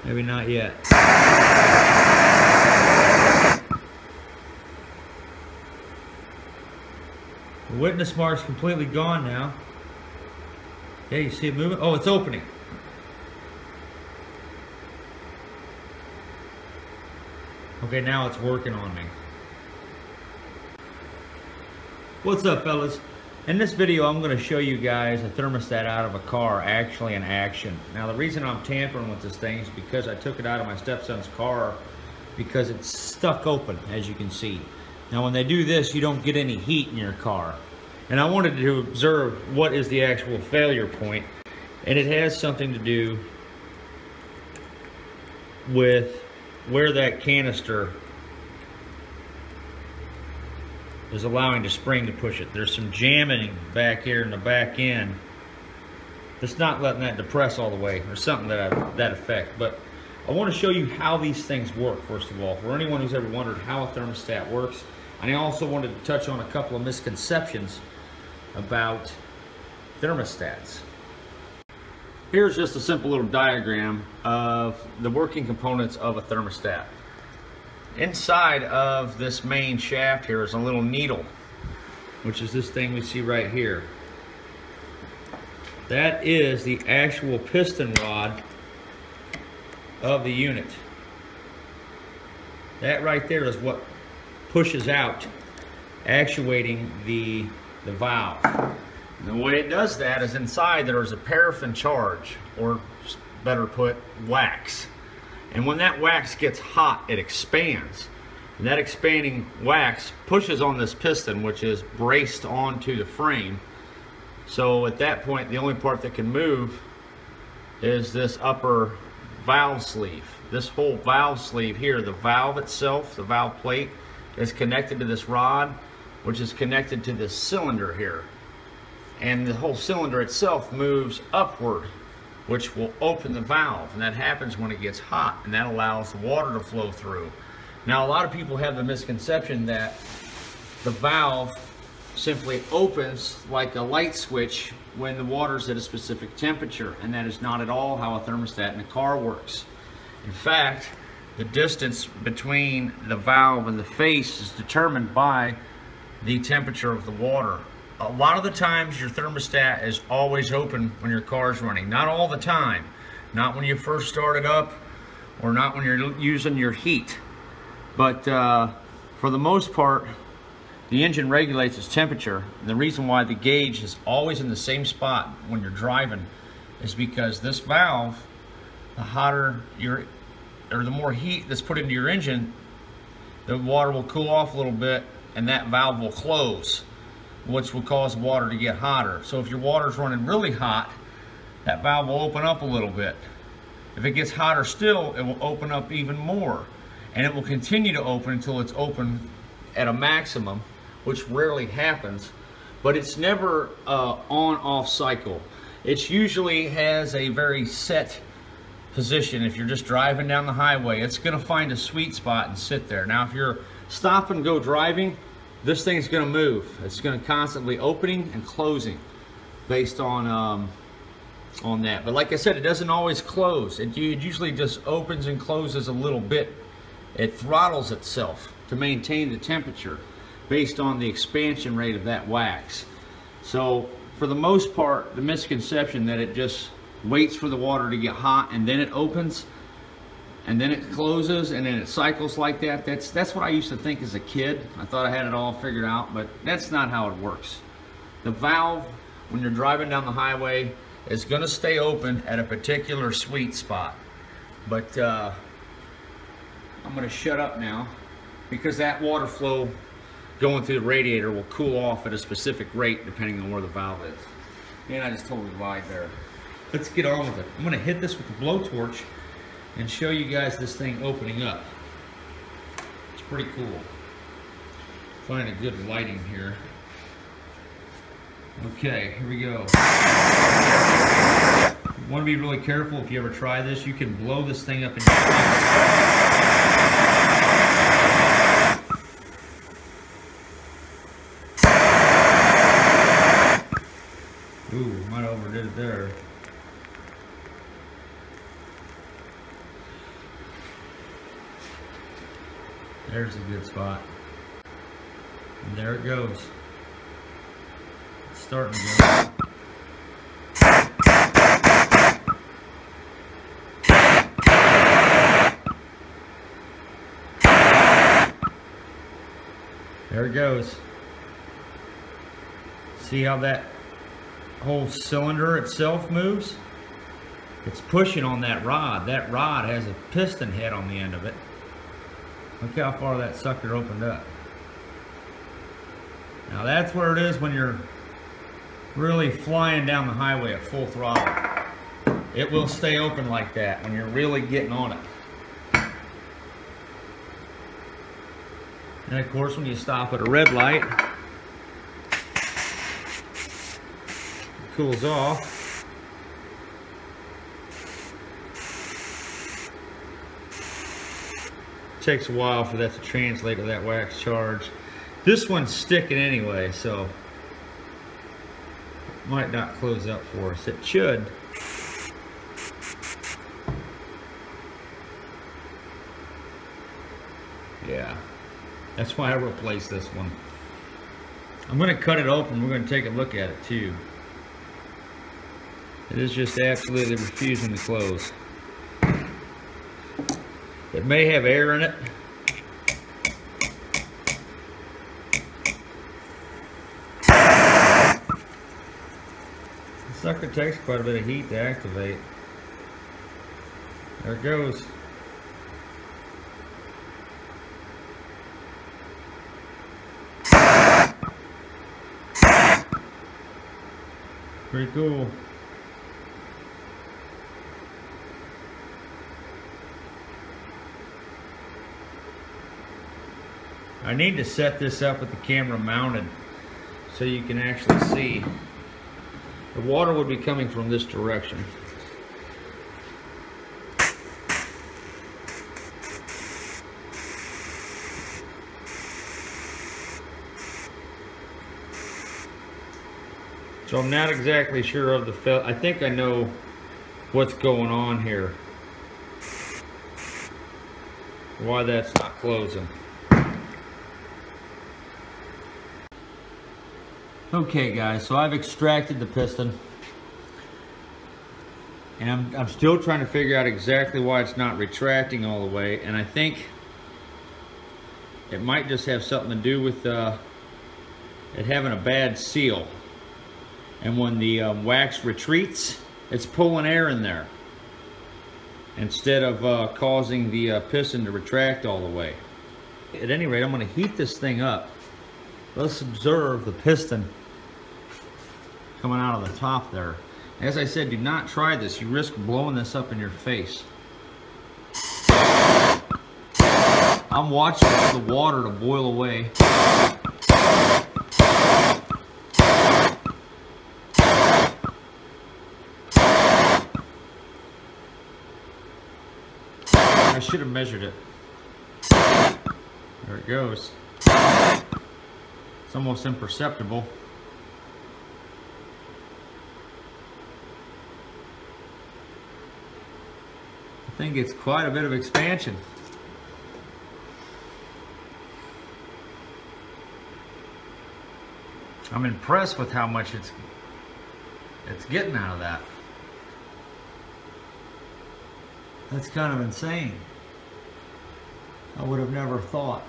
Maybe not yet. The witness mark's completely gone now. Yeah, you see it moving? Oh, it's opening. Okay, now it's working on me. What's up, fellas? In this video, I'm going to show you guys a thermostat out of a car actually in action. Now, the reason I'm tampering with this thing is because I took it out of my stepson's car because it's stuck open, as you can see. Now, when they do this, you don't get any heat in your car. And I wanted to observe what is the actual failure point, and it has something to do with where that canister is allowing the spring to push it. There's some jamming back here in the back end that's not letting that depress all the way, or something that effect. But I want to show you how these things work, first of all, for anyone who's ever wondered how a thermostat works. And I also wanted to touch on a couple of misconceptions about thermostats. Here's just a simple little diagram of the working components of a thermostat. Inside of this main shaft here is a little needle, which is this thing we see right here. That is the actual piston rod of the unit. That right there is what pushes out, actuating the valve. And the way it does that is inside there is a paraffin charge, or better put, wax. And when that wax gets hot, it expands. And that expanding wax pushes on this piston, which is braced onto the frame. So at that point, the only part that can move is this upper valve sleeve. This whole valve sleeve here, the valve itself, the valve plate, is connected to this rod, which is connected to this cylinder here. And the whole cylinder itself moves upward, which will open the valve, and that happens when it gets hot, and that allows the water to flow through. Now, a lot of people have the misconception that the valve simply opens like a light switch when the water's at a specific temperature, and that is not at all how a thermostat in a car works. In fact, the distance between the valve and the face is determined by the temperature of the water. A lot of the times your thermostat is always open when your car's running. Not all the time. Not when you first start it up, or not when you're using your heat. But for the most part, the engine regulates its temperature. And the reason why the gauge is always in the same spot when you're driving is because this valve, the hotter or the more heat that's put into your engine, the water will cool off a little bit, and that valve will close, which will cause water to get hotter. So if your water's running really hot, that valve will open up a little bit. If it gets hotter still, it will open up even more. And it will continue to open until it's open at a maximum, which rarely happens. But it's never on-off cycle. It usually has a very set position. If you're just driving down the highway, it's gonna find a sweet spot and sit there. Now, if you're stop and go driving, this thing's going to move. It's going to constantly opening and closing based on that. But like I said, it doesn't always close. It usually just opens and closes a little bit. It throttles itself to maintain the temperature based on the expansion rate of that wax. So for the most part, the misconception that it just waits for the water to get hot and then it opens and then it closes and then it cycles like that. That's what I used to think as a kid. I thought I had it all figured out, but that's not how it works. The valve, when you're driving down the highway, is going to stay open at a particular sweet spot. But I'm going to shut up now because that water flow going through the radiator will cool off at a specific rate depending on where the valve is. And I just totally lied there. Let's get on with it. I'm going to hit this with a blowtorch and show you guys this thing opening up. It's pretty cool. Find a good lighting here. Okay, here we go. You want to be really careful if you ever try this. You can blow this thing up in your Ooh, might have overdid it there. There's a good spot. And there it goes. It's starting to go. There it goes. See how that whole cylinder itself moves? It's pushing on that rod. That rod has a piston head on the end of it. Look how far that sucker opened up. Now that's where it is when you're really flying down the highway at full throttle. It will stay open like that when you're really getting on it. And of course when you stop at a red light, it cools off. Takes a while for that to translate to that wax charge. This one's sticking anyway, so it might not close up for us. It should. Yeah, that's why I replaced this one. I'm going to cut it open. We're going to take a look at it too. It is just absolutely refusing to close. It may have air in it. The sucker takes quite a bit of heat to activate. There it goes. Pretty cool. I need to set this up with the camera mounted so you can actually see. The water would be coming from this direction. So I'm not exactly sure of the I think I know what's going on here. Why that's not closing. Okay guys, so I've extracted the piston and I'm still trying to figure out exactly why it's not retracting all the way, and I think it might just have something to do with it having a bad seal, and when the wax retreats, it's pulling air in there instead of causing the piston to retract all the way. At any rate, I'm going to heat this thing up. Let's observe the piston coming out of the top there. As I said, do not try this. You risk blowing this up in your face. I'm watching for the water to boil away. I should have measured it. There it goes. It's almost imperceptible. I think it's quite a bit of expansion. I'm impressed with how much it's getting out of that. That's kind of insane. I would have never thought.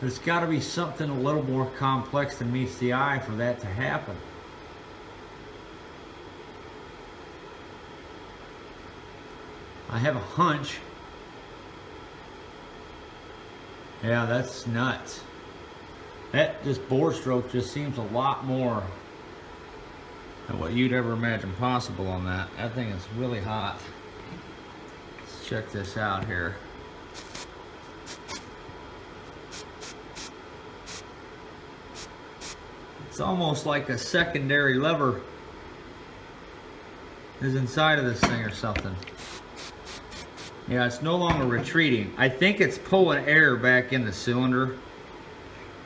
There's got to be something a little more complex than meets the eye for that to happen. I have a hunch. Yeah, that's nuts. This bore stroke just seems a lot more than what you'd ever imagine possible on that. That thing is really hot. Let's check this out here. It's almost like a secondary lever is inside of this thing or something. Yeah, it's no longer retreating. I think it's pulling air back in the cylinder.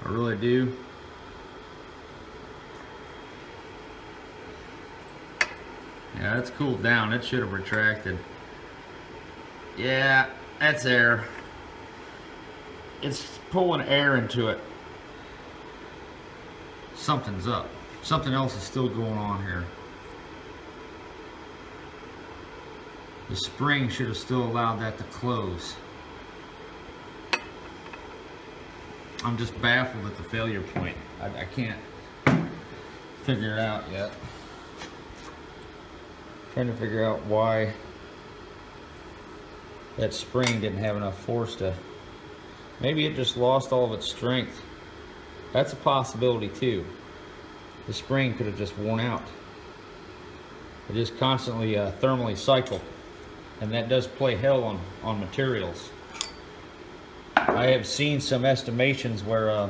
I really do. Yeah, it's cooled down. It should have retracted. Yeah, that's air. it's pulling air into it. Something's up. Something else is still going on here. The spring should have still allowed that to close. I'm just baffled at the failure point. I can't figure it out yet. Trying to figure out why that spring didn't have enough force to... Maybe it just lost all of its strength. That's a possibility too. The spring could have just worn out. It is constantly thermally cycled, and that does play hell on materials. I have seen some estimations where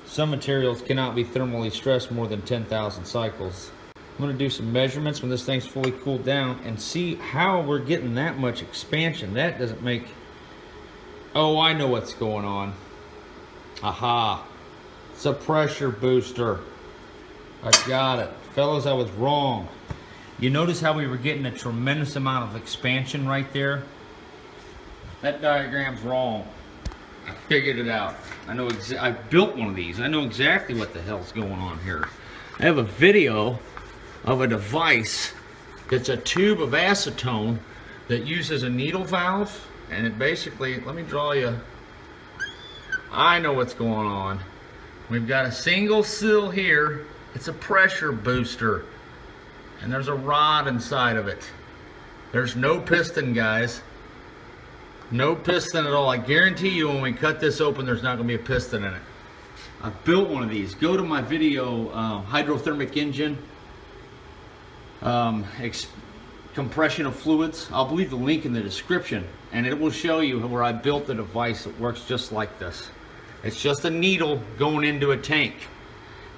some materials cannot be thermally stressed more than 10,000 cycles. I'm going to do some measurements when this thing's fully cooled down and see how we're getting that much expansion. That doesn't make... Oh, I know what's going on. Aha. It's a pressure booster. I got it. Fellas, I was wrong. You notice how we were getting a tremendous amount of expansion right there? That diagram's wrong. I figured it out. I built one of these. I know exactly what the hell's going on here. I have a video of a device that's a tube of acetone that uses a needle valve, and it basically, let me draw you. I know what's going on. We've got a single seal here. It's a pressure booster, and there's a rod inside of it. There's no piston, guys. No piston at all. I guarantee you when we cut this open, there's not going to be a piston in it. I've built one of these. Go to my video, hydrothermic engine, compression of fluids. I'll leave the link in the description, and it will show you where I built the device that works just like this. It's just a needle going into a tank,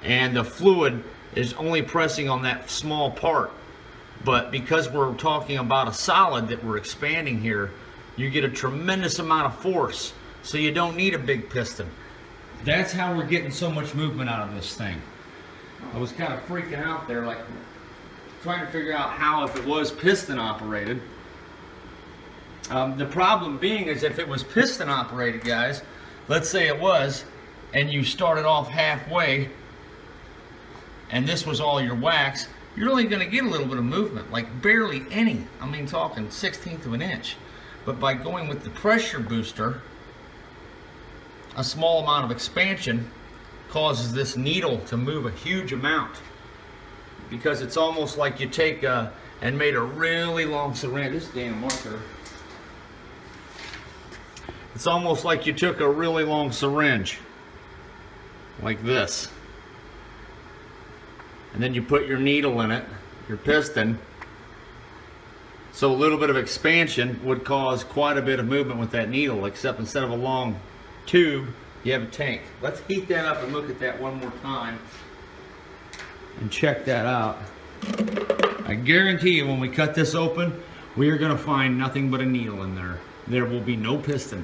and the fluid is only pressing on that small part. But because we're talking about a solid that we're expanding here, you get a tremendous amount of force, so you don't need a big piston. That's how we're getting so much movement out of this thing. I was kind of freaking out there, like trying to figure out how, if it was piston operated. The problem being is if it was piston operated, guys, let's say it was, and you started off halfway, and this was all your wax, you're only going to get a little bit of movement, like barely any. I mean, talking 1/16 of an inch. But by going with the pressure booster, a small amount of expansion causes this needle to move a huge amount. Because it's almost like you take and made a really long syringe. This damn marker. It's almost like you took a really long syringe, like this. And then you put your needle in it, your piston. So a little bit of expansion would cause quite a bit of movement with that needle, except instead of a long tube, you have a tank. Let's heat that up and look at that one more time and check that out. I guarantee you when we cut this open, we are going to find nothing but a needle in there. There will be no piston.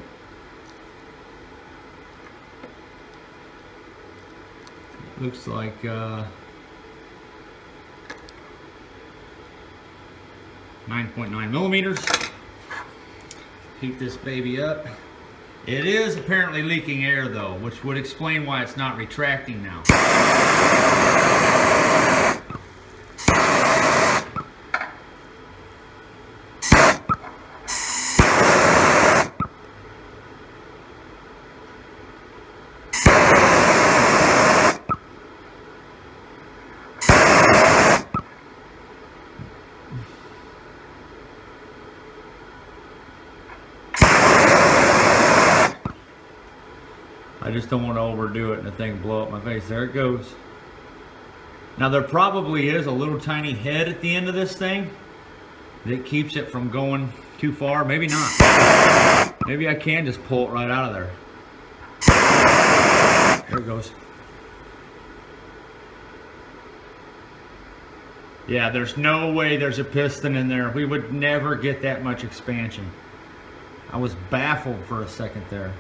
Looks like 9.9 millimeters. Heat this baby up. It is apparently leaking air though, which would explain why it's not retracting now. I just don't want to overdo it and the thing blow up my face. There it goes. Now there probably is a little tiny head at the end of this thing that keeps it from going too far. Maybe not. Maybe I can just pull it right out of there. There it goes. Yeah, there's no way there's a piston in there. We would never get that much expansion. I was baffled for a second there.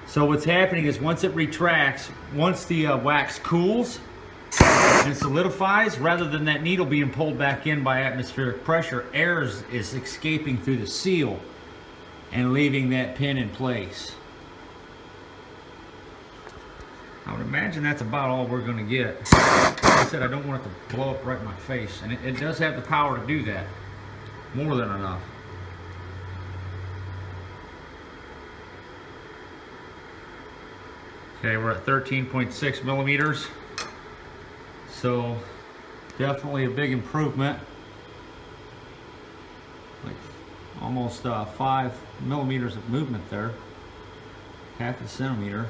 So what's happening is once it retracts, once the wax cools and solidifies, rather than that needle being pulled back in by atmospheric pressure, air is escaping through the seal. and leaving that pin in place. I would imagine that's about all we're going to get. Like I said, I don't want it to blow up right in my face, and it does have the power to do that. More than enough. Okay, we're at 13.6 millimeters. So definitely a big improvement. Like almost 5 millimeters of movement there. Half a centimeter.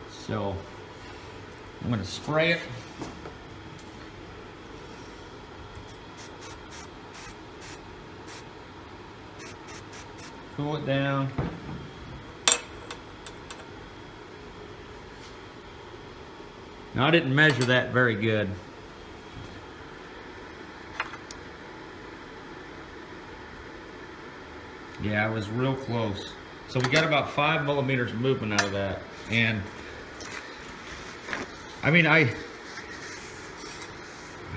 So I'm going to spray it. Cool it down. Now I didn't measure that very good. Yeah, I was real close. So we got about 5 millimeters of movement out of that. And I mean, I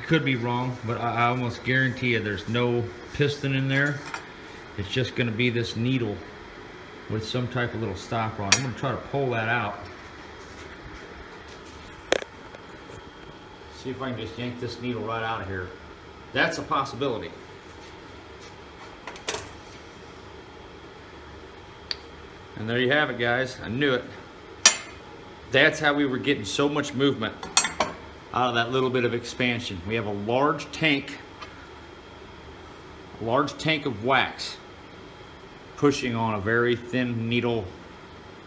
could be wrong, but I almost guarantee you there's no piston in there. It's just going to be this needle with some type of little stopper on. I'm going to try to pull that out. See if I can just yank this needle right out of here. That's a possibility. And there you have it, guys. I knew it. That's how we were getting so much movement out of that little bit of expansion. We have a large tank of wax pushing on a very thin needle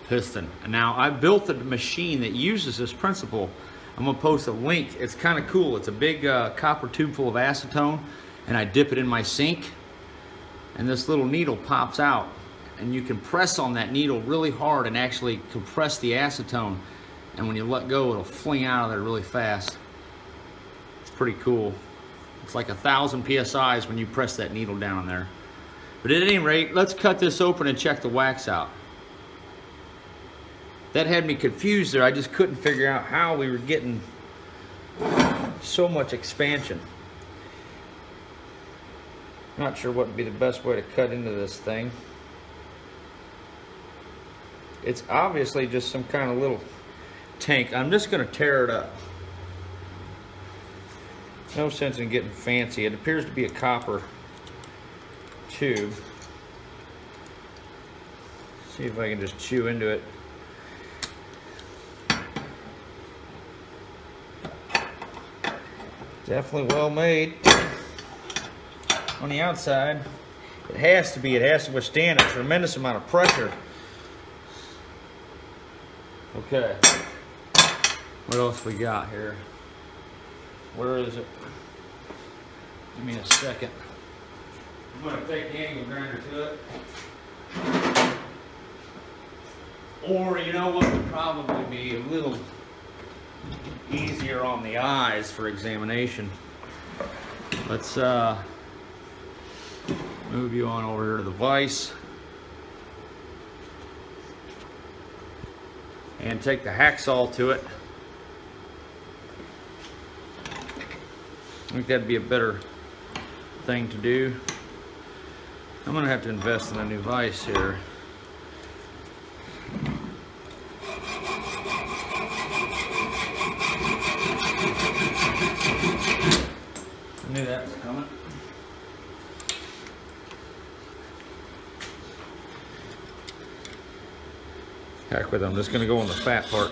piston. And now I built a machine that uses this principle. I'm gonna post a link. It's kind of cool. It's a big copper tube full of acetone, and I dip it in my sink, and this little needle pops out, and you can press on that needle really hard and actually compress the acetone, and when you let go, it'll fling out of there really fast. It's pretty cool. It's like 1,000 psi's when you press that needle down in there. But at any rate, let's cut this open and check the wax out. That had me confused there. I just couldn't figure out how we were getting so much expansion. Not sure what would be the best way to cut into this thing. It's obviously just some kind of little tank. I'm just going to tear it up. No sense in getting fancy. It appears to be a copper tube. See if I can just chew into it. Definitely well made on the outside. It has to be. It has to withstand a tremendous amount of pressure. Okay. What else we got here? Where is it? Give me a second. I'm going to take the angle grinder to it. Or, you know what would probably be a little easier on the eyes for examination. Let's move you on over here to the vise and take the hacksaw to it. I think that'd be a better thing to do. I'm gonna have to invest in a new vise here. I knew that was coming. Heck with it, I'm just gonna go on the fat part.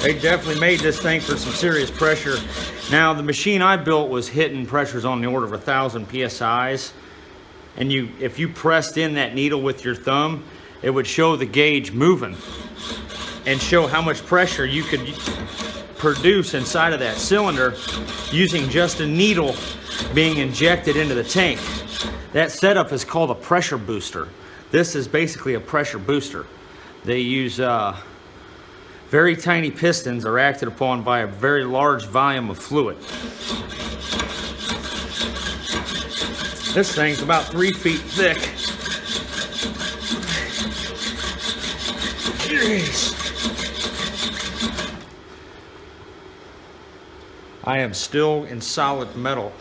They definitely made this thing for some serious pressure. Now, the machine I built was hitting pressures on the order of 1,000 psi's. And if you pressed in that needle with your thumb, it would show the gauge moving and show how much pressure you could produce inside of that cylinder using just a needle being injected into the tank. That setup is called a pressure booster. This is basically a pressure booster. They use very tiny pistons are acted upon by a very large volume of fluid. This thing's about 3 feet thick. Jeez. I am still in solid metal.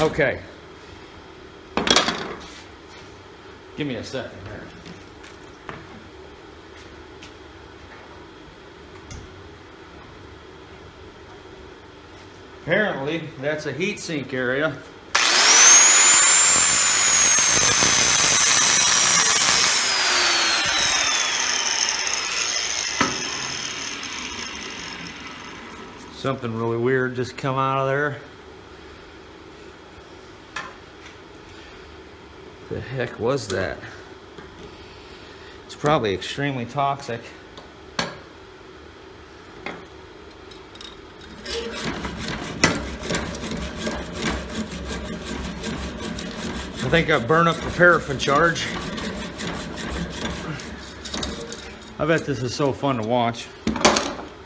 Okay. Give me a second here. Apparently, that's a heat sink area. Something really weird just come out of there. The heck was that? It's probably extremely toxic. I think I burned up the paraffin charge. I bet this is so fun to watch.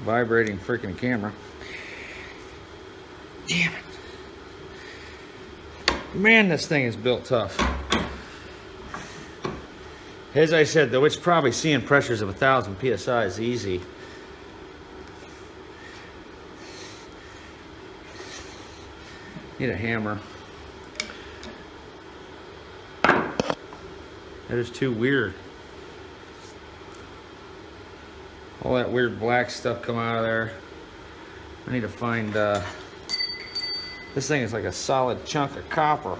Vibrating freaking camera. Damn it. Man, this thing is built tough. As I said, though, it's probably seeing pressures of 1,000 psi is easy. Need a hammer. That is too weird. All that weird black stuff come out of there. I need to find, this thing is like a solid chunk of copper.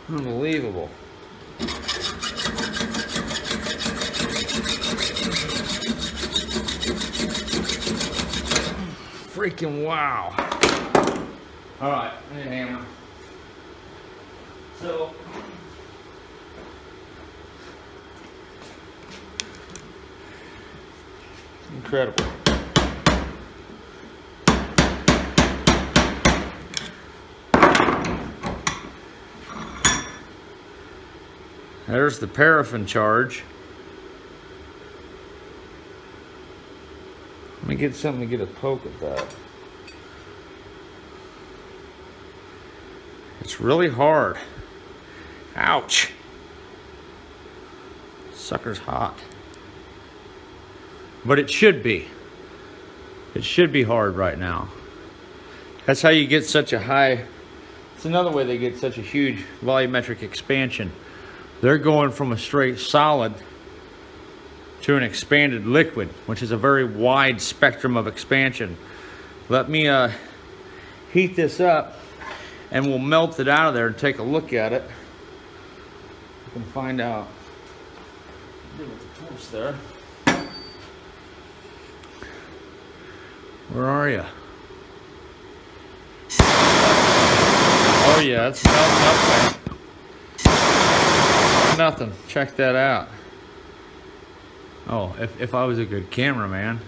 Unbelievable. Freaking wow. All right, I need a hammer. So, incredible. There's the paraffin charge. Let me get something to get a poke at that. It's really hard. Ouch. Sucker's hot. But it should be. It should be hard right now. That's how you get such a high, it's another way they get such a huge volumetric expansion. They're going from a straight solid to an expanded liquid, which is a very wide spectrum of expansion. Let me heat this up and we'll melt it out of there and take a look at it. You can find out. Deal with the torch there. Where are you? Oh yeah, it's melting up there. Nothing. Check that out. Oh, if I was a good cameraman,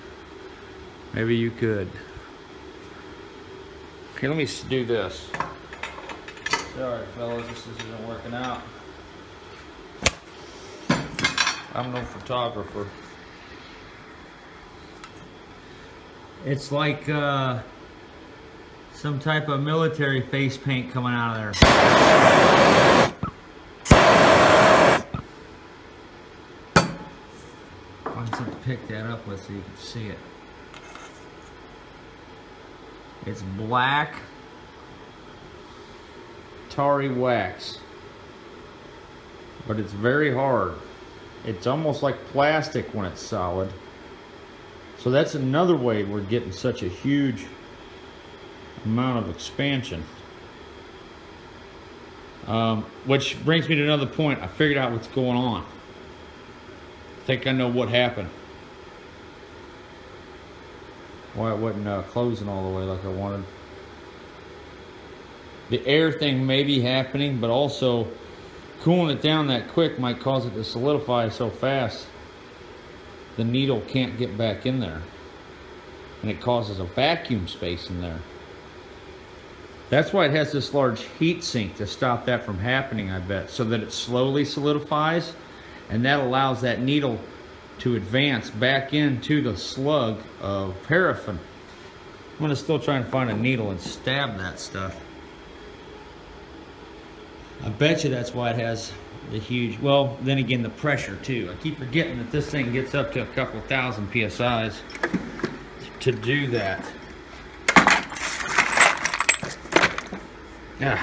maybe you could. Okay, let me do this. Sorry, fellas, this isn't working out. I'm no photographer. It's like some type of military face paint coming out of there. Find something to pick that up with so you can see it. It's black tarry wax, but it's very hard. It's almost like plastic when it's solid. So that's another way we're getting such a huge amount of expansion. Which brings me to another point. I figured out what's going on. I think I know what happened. Why it wasn't closing all the way like I wanted. The air thing may be happening, but also cooling it down that quick might cause it to solidify so fast the needle can't get back in there, and it causes a vacuum space in there. That's why it has this large heat sink to stop that from happening, I bet, so that it slowly solidifies, and that allows that needle to advance back into the slug of paraffin. I'm gonna still try and find a needle and stab that stuff. I bet you that's why it has the huge, well, then again, the pressure too. I keep forgetting that this thing gets up to a couple thousand PSIs to do that. Yeah.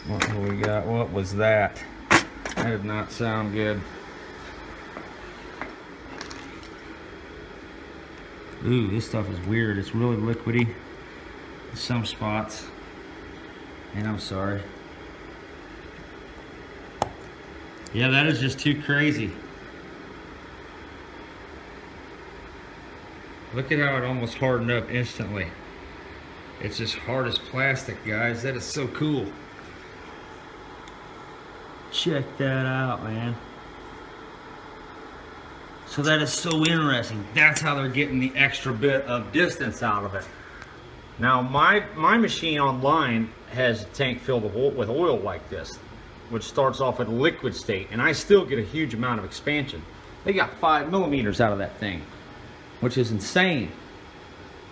What have we got? What was that? That did not sound good. Ooh, this stuff is weird. It's really liquidy in some spots. And I'm sorry. Yeah, that is just too crazy. Look at how it almost hardened up instantly. It's just hard as plastic, guys. That is so cool. Check that out, man. So that is so interesting. That's how they're getting the extra bit of distance out of it. Now, my machine online has a tank filled with oil like this, which starts off at a liquid state, and I still get a huge amount of expansion. They got 5 millimeters out of that thing, which is insane.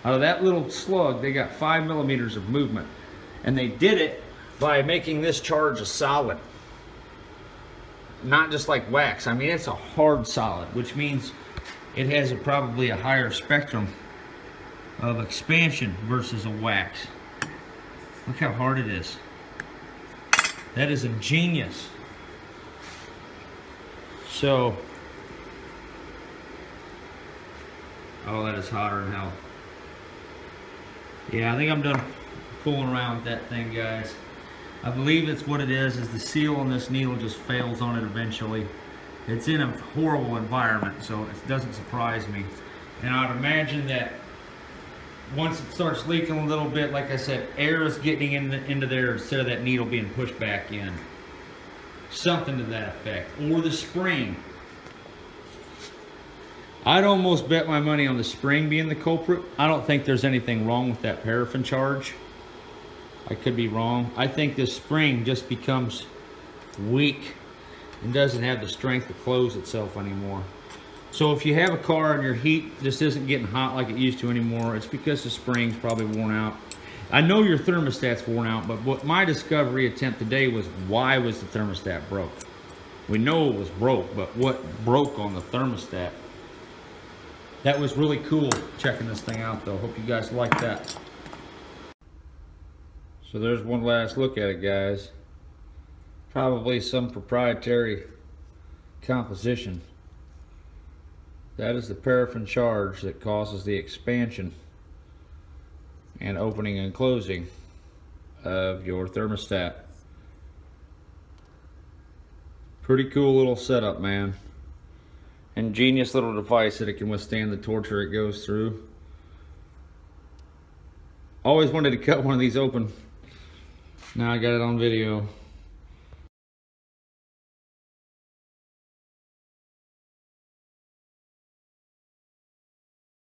Out of that little slug, they got 5 millimeters of movement. And they did it by making this charge a solid. Not just like wax. I mean, it's a hard solid, which means it has probably a higher spectrum of expansion versus a wax. Look how hard it is. That is ingenious. So, oh, that is hotter than hell. Yeah, I think I'm done fooling around with that thing, guys. I believe it's what it is the seal on this needle just fails on it eventually. It's in a horrible environment, so it doesn't surprise me. And I'd imagine that once it starts leaking a little bit, like I said, air is getting into there instead of that needle being pushed back in. Something to that effect. Or the spring. I'd almost bet my money on the spring being the culprit. I don't think there's anything wrong with that paraffin charge. I could be wrong. I think this spring just becomes weak and doesn't have the strength to close itself anymore. So if you have a car and your heat just isn't getting hot like it used to anymore, it's because the spring's probably worn out. I know your thermostat's worn out, but what my discovery attempt today was, why was the thermostat broke? We know it was broke, but what broke on the thermostat? That was really cool checking this thing out though. Hope you guys like that. So there's one last look at it, guys. Probably some proprietary composition. That is the paraffin charge that causes the expansion and opening and closing of your thermostat. Pretty cool little setup, man. Ingenious little device that it can withstand the torture it goes through. Always wanted to cut one of these open. Now I got it on video.